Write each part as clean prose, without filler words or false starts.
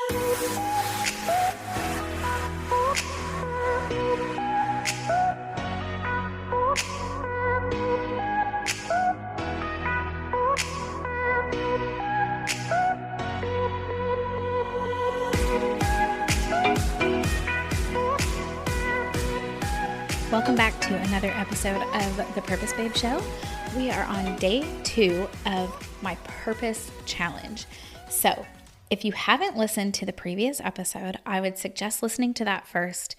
Welcome back to another episode of the Purpose Babe Show. We are on day 2 of my Purpose Challenge. So if you haven't listened to the previous episode, I would suggest listening to that first.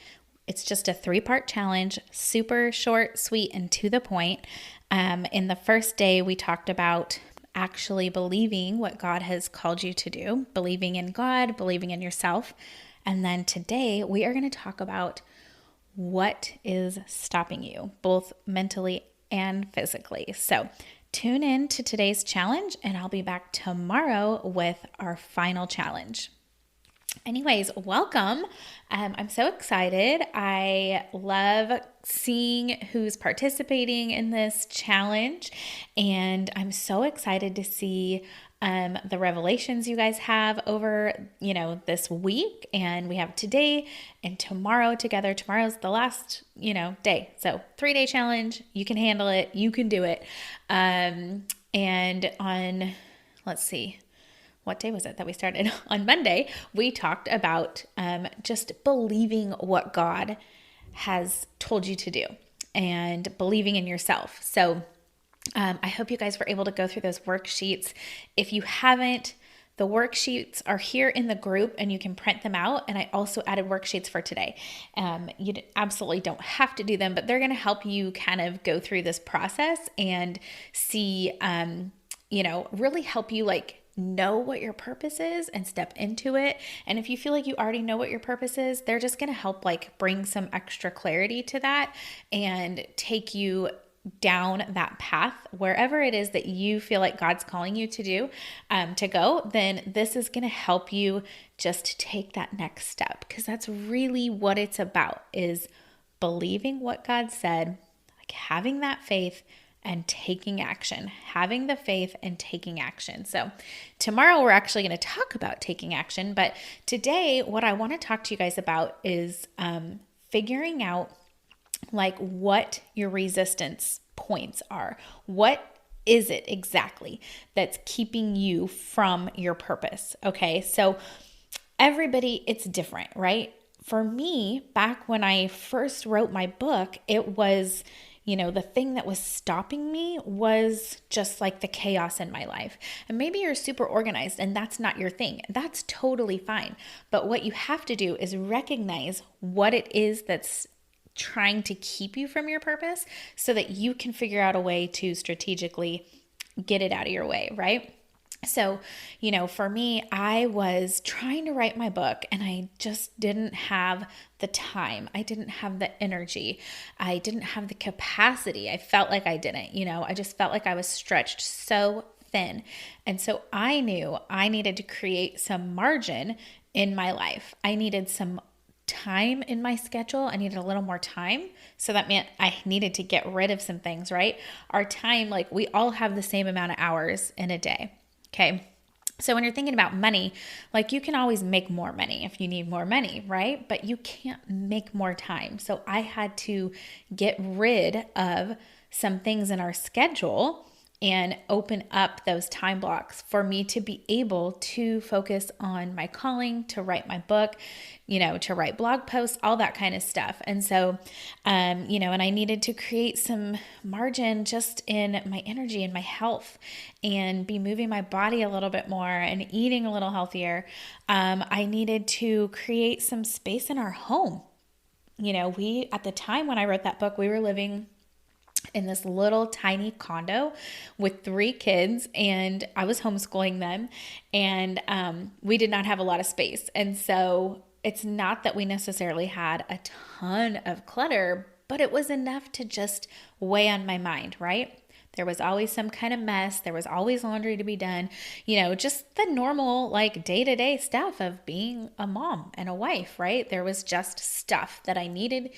It's just a 3-part challenge, super short, sweet, and to the point. In the first day, we talked about actually believing what God has called you to do, believing in God, believing in yourself. And then today, we are going to talk about what is stopping you, both mentally and physically. So tune in to today's challenge, and I'll be back tomorrow with our final challenge. Anyways, welcome. I'm so excited. I love seeing who's participating in this challenge, and I'm so excited to see the revelations you guys have over, this week. And we have today and tomorrow together. Tomorrow's the last, day. So 3-day challenge. You can handle it. You can do it. And on, let's see, what day was it that we started? On Monday, we talked about just believing what God has told you to do and believing in yourself. So I hope you guys were able to go through those worksheets. If you haven't, the worksheets are here in the group and you can print them out. And I also added worksheets for today. You absolutely don't have to do them, but they're going to help you kind of go through this process and see, really help you know what your purpose is and step into it. And if you feel like you already know what your purpose is, they're just going to help bring some extra clarity to that and take you down that path, wherever it is that you feel like God's calling you to do, to go, then this is going to help you just take that next step. Because that's really what it's about, is believing what God said, having that faith and taking action, having the faith and taking action. So tomorrow we're actually going to talk about taking action. But today, what I want to talk to you guys about is figuring out what your resistance points are. What is it exactly that's keeping you from your purpose? Okay, so everybody, it's different, right? For me, back when I first wrote my book, it was, the thing that was stopping me was just the chaos in my life. And maybe you're super organized and that's not your thing. That's totally fine. But what you have to do is recognize what it is that's trying to keep you from your purpose so that you can figure out a way to strategically get it out of your way, right? So, for me, I was trying to write my book and I just didn't have the time. I didn't have the energy. I didn't have the capacity. I felt like I didn't, I just felt like I was stretched so thin. And so I knew I needed to create some margin in my life. I needed some time in my schedule. I needed a little more time. So that meant I needed to get rid of some things, right? Our time, we all have the same amount of hours in a day. Okay. So when you're thinking about money, you can always make more money if you need more money, right? But you can't make more time. So I had to get rid of some things in our schedule and open up those time blocks for me to be able to focus on my calling, to write my book, to write blog posts, all that kind of stuff. And so, and I needed to create some margin just in my energy and my health and be moving my body a little bit more and eating a little healthier. I needed to create some space in our home. At the time when I wrote that book, we were living in this little tiny condo with 3 kids, and I was homeschooling them, and we did not have a lot of space. And so it's not that we necessarily had a ton of clutter, but it was enough to just weigh on my mind, right? There was always some kind of mess. There was always laundry to be done, just the normal day-to-day stuff of being a mom and a wife, right? There was just stuff that I needed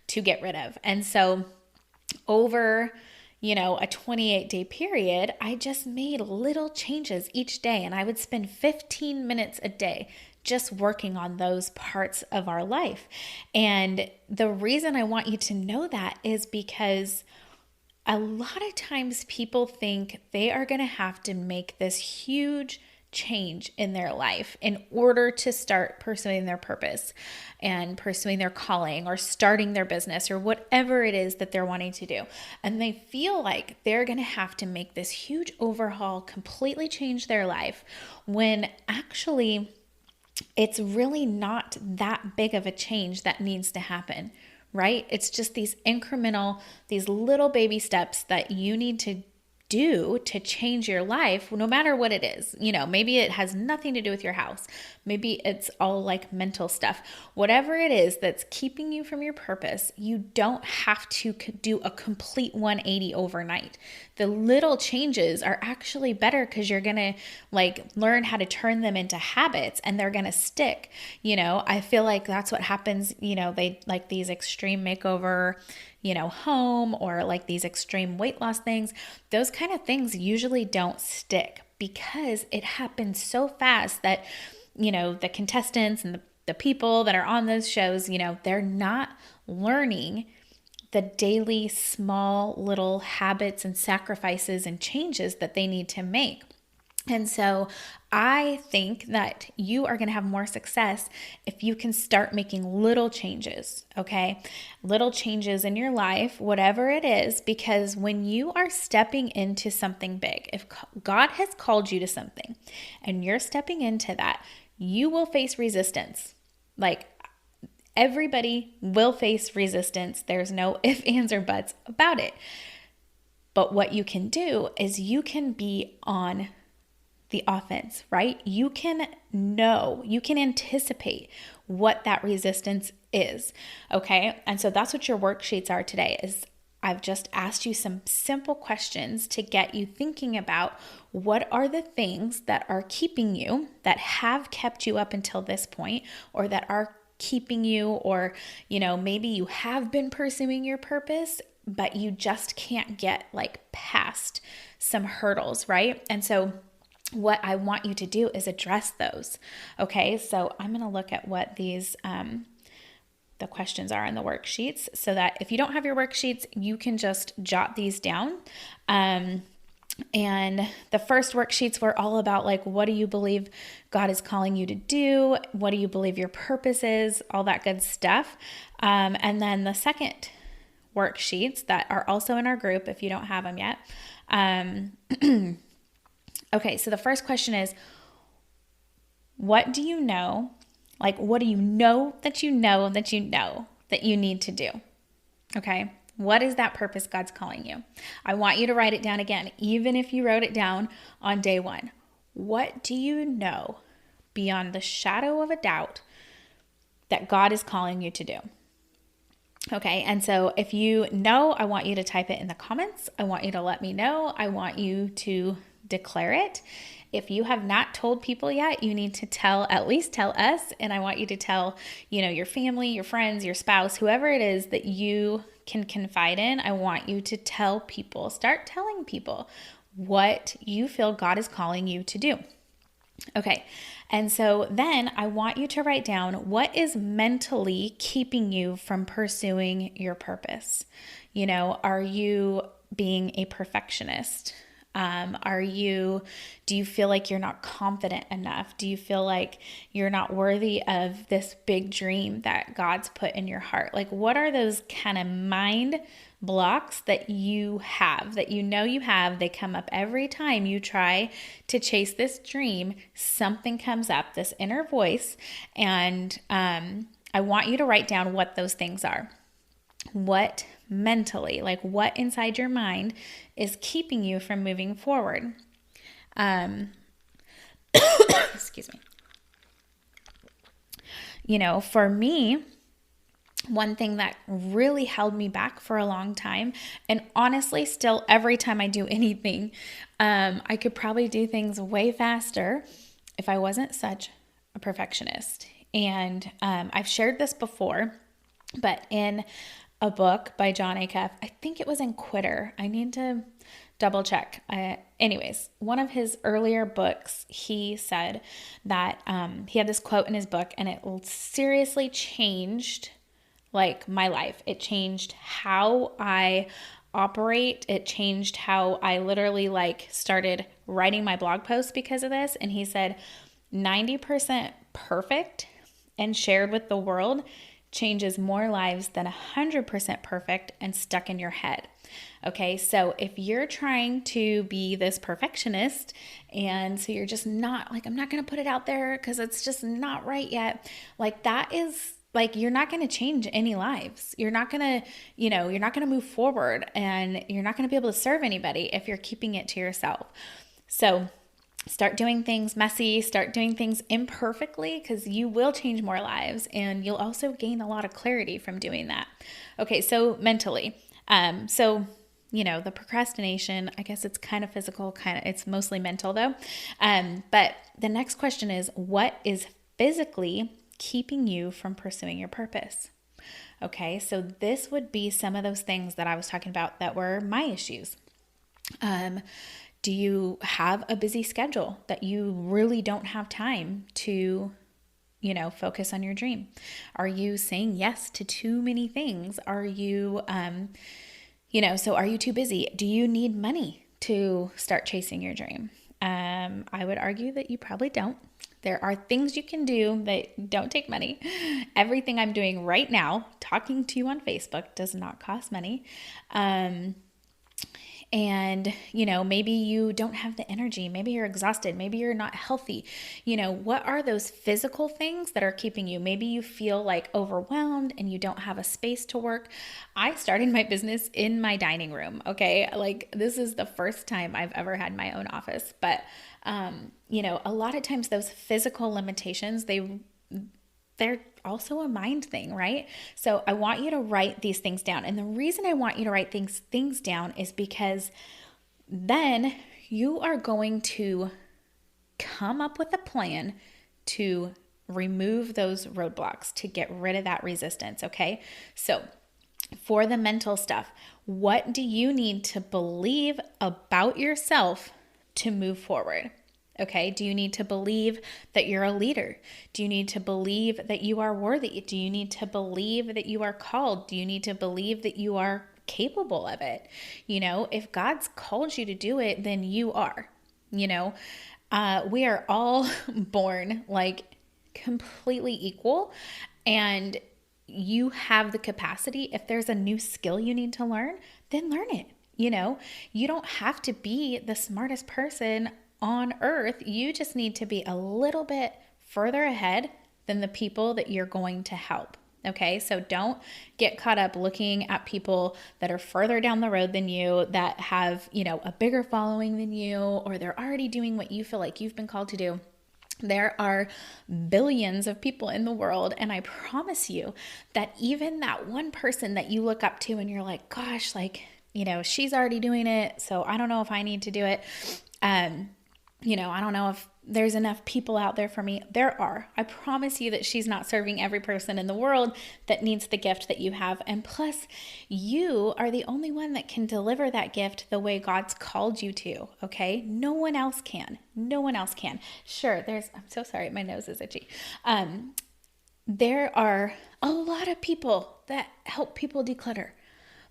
to get rid of. And so over, a 28-day period, I just made little changes each day, and I would spend 15 minutes a day just working on those parts of our life. And the reason I want you to know that is because a lot of times people think they are going to have to make this huge change in their life in order to start pursuing their purpose and pursuing their calling or starting their business or whatever it is that they're wanting to do. And they feel like they're going to have to make this huge overhaul, completely change their life, when actually it's really not that big of a change that needs to happen, right? It's just these incremental, these little baby steps that you need to do to change your life, no matter what it is. Maybe it has nothing to do with your house. Maybe it's all like mental stuff. Whatever it is that's keeping you from your purpose, you don't have to do a complete 180 overnight. The little changes are actually better because you're going to learn how to turn them into habits and they're going to stick. I feel like that's what happens, they like these extreme makeover, home, or like these extreme weight loss things. Those kind of things usually don't stick because it happens so fast that, the contestants and the people that are on those shows, they're not learning the daily small little habits and sacrifices and changes that they need to make. And so I think that you are going to have more success if you can start making little changes, okay? Little changes in your life, whatever it is, because when you are stepping into something big, if God has called you to something and you're stepping into that, you will face resistance. Everybody will face resistance. There's no ifs, ands, or buts about it. But what you can do is you can be on the offense, right? You can anticipate what that resistance is, okay? And so that's what your worksheets are today. Is I've just asked you some simple questions to get you thinking about what are the things that are keeping you, that have kept you up until this point, or that are keeping you, or, maybe you have been pursuing your purpose, but you just can't get past some hurdles, right? And so what I want you to do is address those. Okay, so I'm going to look at what these the questions are in the worksheets, so that if you don't have your worksheets, you can just jot these down. And the first worksheets were all about what do you believe God is calling you to do? What do you believe your purpose is? All that good stuff. And then the second worksheets that are also in our group, if you don't have them yet. Okay, so the first question is, what do you know? What do you know that you know that you know that you need to do? Okay, what is that purpose God's calling you? I want you to write it down again, even if you wrote it down on day one. What do you know beyond the shadow of a doubt that God is calling you to do? Okay, and so if you know, I want you to type it in the comments. I want you to let me know. I want you to declare it. If you have not told people yet, you need to at least tell us. And I want you to tell, your family, your friends, your spouse, whoever it is that you can confide in. I want you to tell people, start telling people what you feel God is calling you to do. Okay. And so then I want you to write down what is mentally keeping you from pursuing your purpose. Are you being a perfectionist? Do you feel like you're not confident enough? Do you feel like you're not worthy of this big dream that God's put in your heart? What are those kind of mind blocks that you have, that you have? They come up every time you try to chase this dream. Something comes up, this inner voice, and I want you to write down what those things are. What mentally, what inside your mind is keeping you from moving forward? Excuse me. For me, one thing that really held me back for a long time, and honestly, still every time I do anything, I could probably do things way faster if I wasn't such a perfectionist. And I've shared this before, but in a book by John Acuff, I think it was in Quitter. I need to double check. Anyways, one of his earlier books, he said that he had this quote in his book, and it seriously changed like my life. It changed how I operate. It changed how I literally like started writing my blog posts because of this. And he said 90% perfect and shared with the world changes more lives than 100% perfect and stuck in your head. Okay, so if you're trying to be this perfectionist, and so you're just not like, I'm not going to put it out there because it's just not right yet, like that is like, you're not going to change any lives. You're not going to, you're not going to move forward, and you're not going to be able to serve anybody if you're keeping it to yourself. So start doing things messy, start doing things imperfectly, because you will change more lives, and you'll also gain a lot of clarity from doing that. Okay, so mentally, the procrastination, I guess it's kind of physical, it's mostly mental though. But the next question is, what is physically keeping you from pursuing your purpose? Okay, so this would be some of those things that I was talking about that were my issues. Do you have a busy schedule that you really don't have time to, focus on your dream? Are you saying yes to too many things? Are you, so are you too busy? Do you need money to start chasing your dream? I would argue that you probably don't. There are things you can do that don't take money. Everything I'm doing right now, talking to you on Facebook, does not cost money. And, maybe you don't have the energy. Maybe you're exhausted. Maybe you're not healthy. What are those physical things that are keeping you? Maybe you feel like overwhelmed and you don't have a space to work. I started my business in my dining room. Okay. Like, this is the first time I've ever had my own office, but, a lot of times those physical limitations, they're also a mind thing, right? So I want you to write these things down. And the reason I want you to write things down is because then you are going to come up with a plan to remove those roadblocks, to get rid of that resistance, okay? So for the mental stuff, what do you need to believe about yourself to move forward? Okay, do you need to believe that you're a leader? Do you need to believe that you are worthy? Do you need to believe that you are called? Do you need to believe that you are capable of it? If God's called you to do it, then you are. We are all born like completely equal, and you have the capacity. If there's a new skill you need to learn, then learn it. You don't have to be the smartest person on earth. You just need to be a little bit further ahead than the people that you're going to help. Okay, so don't get caught up looking at people that are further down the road than you, that have, a bigger following than you, or they're already doing what you feel like you've been called to do. There are billions of people in the world, and I promise you that even that one person that you look up to and you're like, gosh, like, she's already doing it, so I don't know if I need to do it. I don't know if there's enough people out there for me. There are. I promise you that she's not serving every person in the world that needs the gift that you have. And plus, you are the only one that can deliver that gift the way God's called you to, okay? No one else can. No one else can. Sure, I'm so sorry, my nose is itchy. There are a lot of people that help people declutter,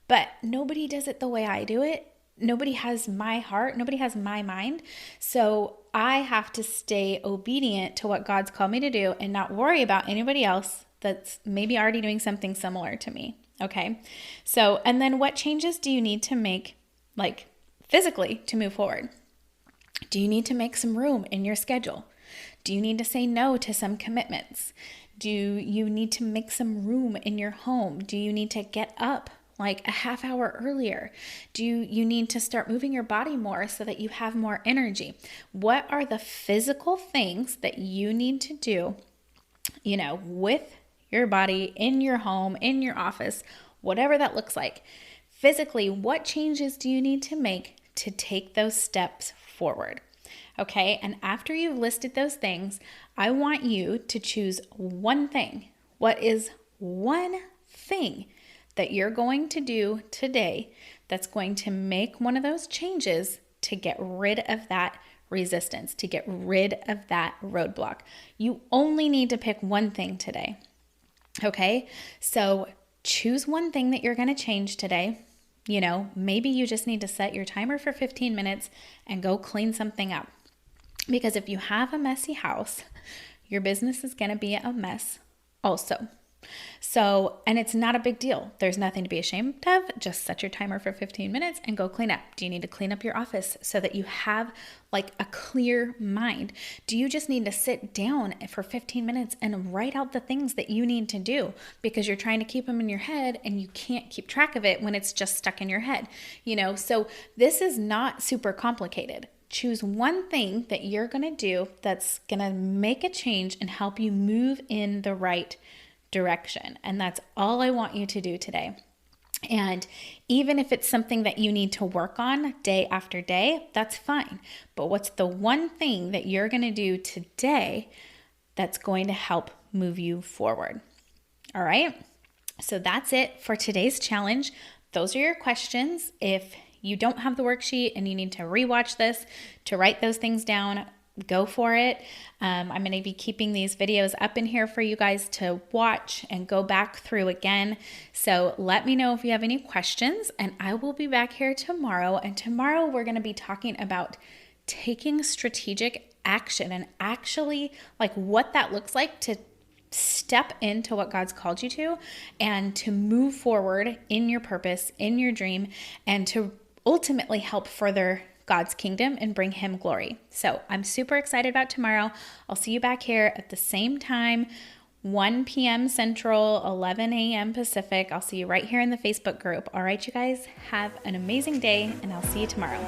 but nobody does it the way I do it. Nobody has my heart. Nobody has my mind. So I have to stay obedient to what God's called me to do and not worry about anybody else that's maybe already doing something similar to me. Okay. So, and then what changes do you need to make, like physically, to move forward? Do you need to make some room in your schedule? Do you need to say no to some commitments? Do you need to make some room in your home? Do you need to get up like a half hour earlier? Do you need to start moving your body more so that you have more energy? What are the physical things that you need to do, with your body, in your home, in your office, whatever that looks like? Physically, what changes do you need to make to take those steps forward? Okay, and after you've listed those things, I want you to choose one thing. What is one thing that you're going to do today that's going to make one of those changes to get rid of that resistance, to get rid of that roadblock. You only need to pick one thing today. Okay? So choose one thing that you're going to change today. Maybe you just need to set your timer for 15 minutes and go clean something up. Because if you have a messy house, your business is going to be a mess also. So, and it's not a big deal. There's nothing to be ashamed of. Just set your timer for 15 minutes and go clean up. Do you need to clean up your office so that you have like a clear mind? Do you just need to sit down for 15 minutes and write out the things that you need to do because you're trying to keep them in your head and you can't keep track of it when it's just stuck in your head? So this is not super complicated. Choose one thing that you're going to do that's going to make a change and help you move in the right direction. And that's all I want you to do today. And even if it's something that you need to work on day after day, that's fine. But what's the one thing that you're going to do today that's going to help move you forward? All right. So that's it for today's challenge. Those are your questions. If you don't have the worksheet and you need to rewatch this to write those things down, go for it. I'm going to be keeping these videos up in here for you guys to watch and go back through again. So let me know if you have any questions, and I will be back here tomorrow. And tomorrow we're going to be talking about taking strategic action and actually like what that looks like to step into what God's called you to and to move forward in your purpose, in your dream, and to ultimately help further God's kingdom and bring Him glory. So I'm super excited about tomorrow. I'll see you back here at the same time, 1 p.m. Central, 11 a.m. Pacific. I'll see you right here in the Facebook group. All right, you guys, have an amazing day, and I'll see you tomorrow.